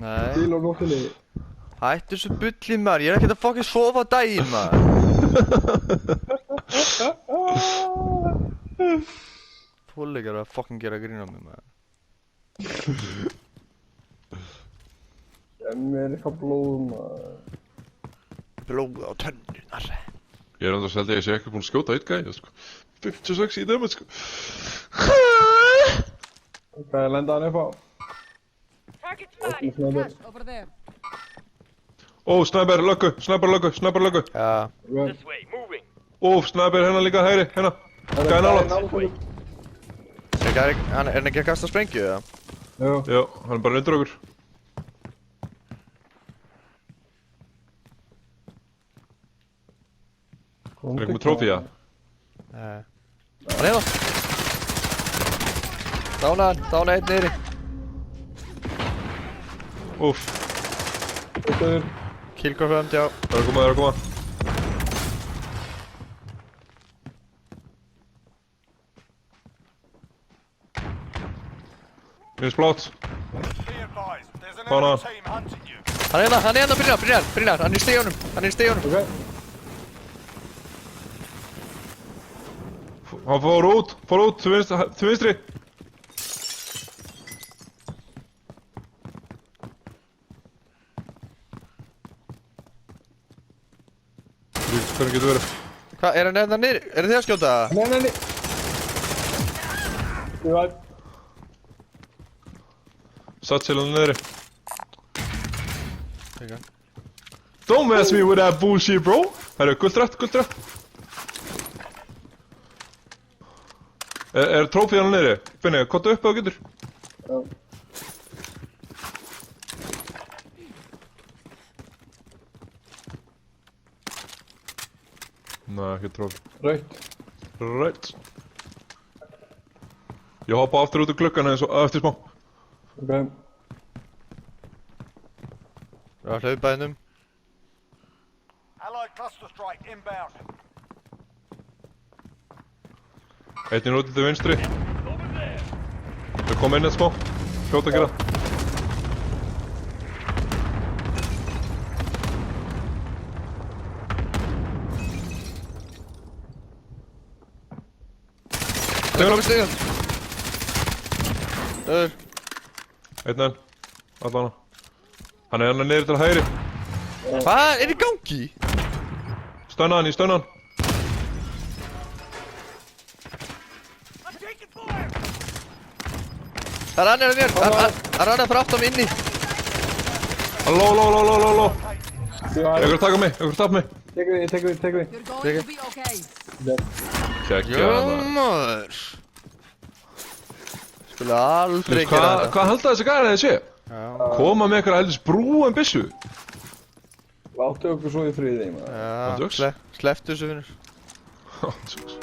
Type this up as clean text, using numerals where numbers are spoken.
Nei. Til og nóttinni. Hættu þessu bulli maður, ég er ekkert að fucking sofa á daginn maður. Fóllegar að fucking gera grín á mig maður. Mér er eitthvað blóð maður. Blóð á tönnunar. Ég er enda að selja að ég sé ekki búinn að skjóta eitt gæja, sko. 56 í damage, sko. Hvað er lenda hann upp á? Ó, snæper, löggu, snæper. Já. Ó, snæper, hérna líka, hægri, hérna. Gæði nálátt. Er hann ekki að kasta sprengju eða? Jú. Já, hann er bara undir okkur. Er ekki með trófí, ja? Nei. Hann er það. Dána einn niðri. Úff. Killcorfirmed, já. Það er að koma. Minnst blátt. Fána. Hann er hérna, Brynjar, hann er í stígunum. Ok. Hann fór út, til vinstri. Hvernig getur verið? Hvað, er hann hérna niðri? Er þið að skjóta? Nei. Ég var. Satt til hann niðri. Teka. Don't mess me with that bullshit, bro. Herru, guldrætt. Er trófið hann niðri? Finni, kottu upp ef þú getur. Já. Nei, ekki trófið. Rautt. Ég hoppa aftur út úr gluggan eins og eftir smá. Ok. Það var hlaupæðinum. Einninn út til vinstri. Það kom inn eitt smá. Fljótt að gera. Stegun á mig stegun. Döður. Einn enn. Allana. Hann er hérna niður til hægri. Hvað er í gangi? Stunna hann, ég stunna hann. Það er annar mér. Það er annar fyrir aftan mig inni. Halló. Ég var. Einhver taka mig, einhver tap mig. Tek við. You're going to be okay. Kekja Já hana. maður. Skulle aldrei gera þetta. Hvað halda þessi gæri að þið sé? Já. Koma með eitthvað heldur brúan byssu. Láttu okkur svo í friði maður. Já. Andjóks. Slepptu þessu vinnur. Andjóks.